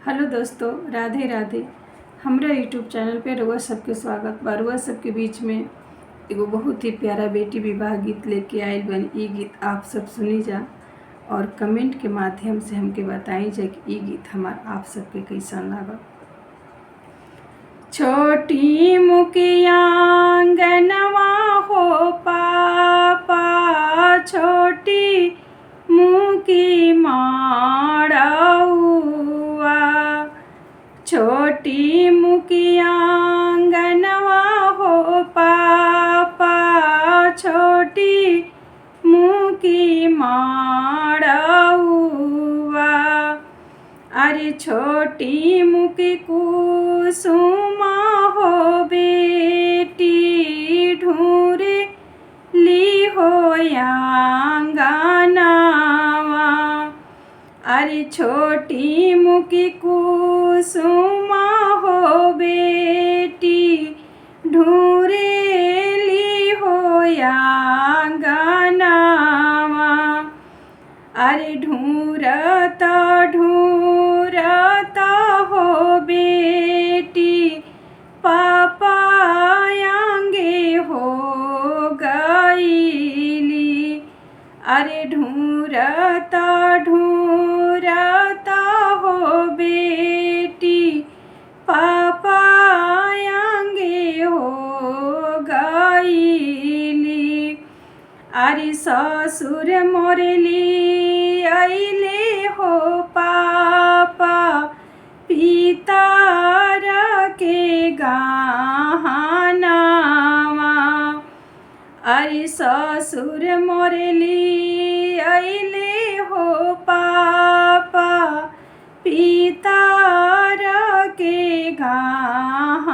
Hello दोस्तों, राधे राधे। हमरा YouTube channel पे रउआ सबके स्वागत बा। रउआ सबके बीच में एगो बहुत ही प्यारा बेटी विवाह गीत लेके आइल बनी। ई गीत आप सब सुनी जा और कमेंट के माध्यम से हमके बताई जा कि ई गीत हमार आप सबके कैसन लागल। छोटी मुखिया आंगनवा हो पापा, छोटी मुखी माड़ौआ, छोटी मुखिया आंगनवा हो पापा, छोटी मुखी माड़ौआ। अरे छोटी मुखी कुसुमा हो बेटी, ढूंढे ली हो आंगनवा। अरे छोटी मुखी कुसुमा हो बेटी, ढूंढे ली हो आंगनवा। अरे ढूंढता ढूंढता हो बेटी, पापा आंगे हो गईली। अरे ढूंढता ढूंढता हो बेटी, पापा आंगे हो गईली। अरे ससुर मोरली अइले हो पापा, पितर के गहनावा। अरे ससुर मोरली अइले हो पापा, पितर के गहनावा।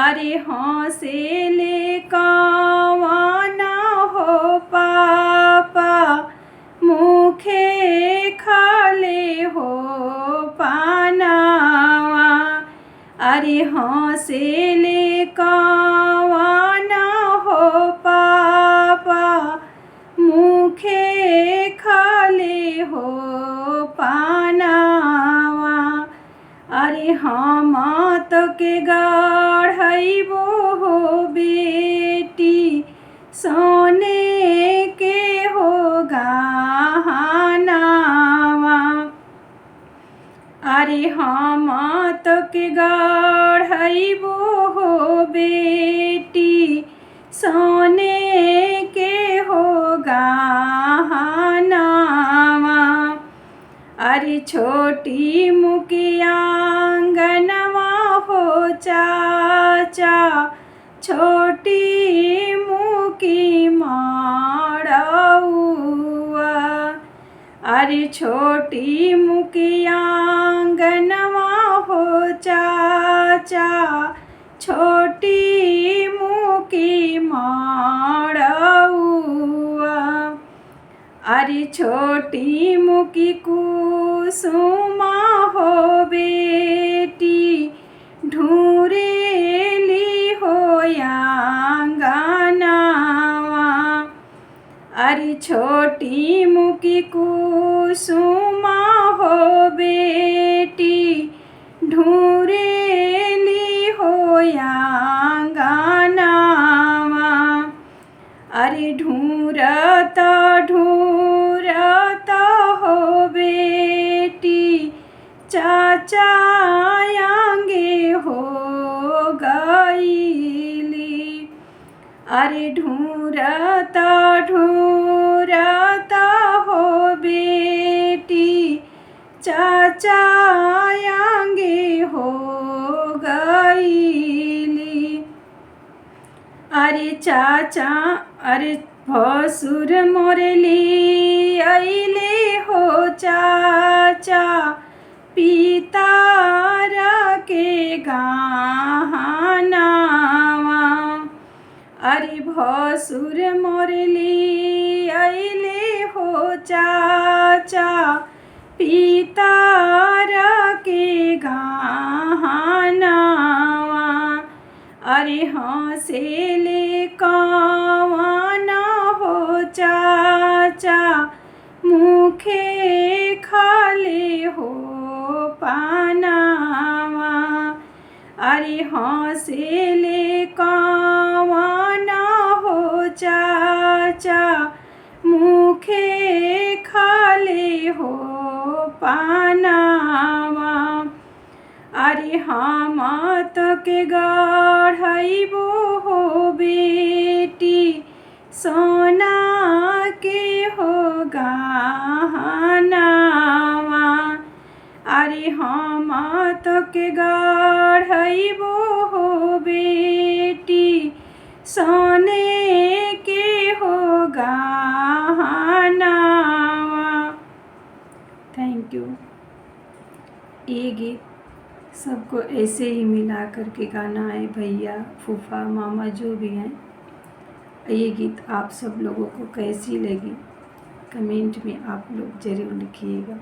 अरे हंसेले कवना हो पापा, मुखे खाले हो पानावा। अरे हंसेले कवना हो पापा, मुखे खाले हो पानावा। अरे हम तो के गढ़इबो हो बेटी, सोने के हो गहनावा। अरे हम तो के गढ़इबो हो बेटी, सोने के हो गहनावा। अरे छोटी मुखिया आंगनवा हो चाचा, छोटी मुखी माड़ौआ। अरे छोटी मुखिया आंगनवा हो चाचा, छोटी मुखी माड़ौआ। अरे छोटी मुखी कुसुमा हो बेटी, ढूंढे ली हो आंगनवा। अरे छोटी मुखी कुसुमा हो बेटी, ढूंढे ली हो आंगनवा। अरे ढूंढता ढूंढता हो बेटी, चाचा आंगे हो गईली। अरे ढूंढता ढूंढता हो बेटी, चाचा आंगे हो गईली। अरे चाचा अरे भसुर मोरली अइले हो चाचा, पितर के गहनावा। अरे भसुर मोरली अइले हो चाचा, पितर के गहनावा। अरे हंसेले कवना हो चाचा, मुखे खाले हो पानावा। अरे हंसेले कवन हो चाचा मुखे खाले हो पानावा। अरे हम तो के गढ़इबो हो बेटी सोना के हो गहनावा। अरे हम तो के गढ़इबो हो बेटी सोने के हो गहनावा। Thank you. ये गीत सबको ऐसे ही मिला करके गाना है, भैया फूफा मामा जो भी हैं। ये गीत आप सब लोगों को कैसी लगी कमेंट में आप लोग ज़रूर लिखिएगा।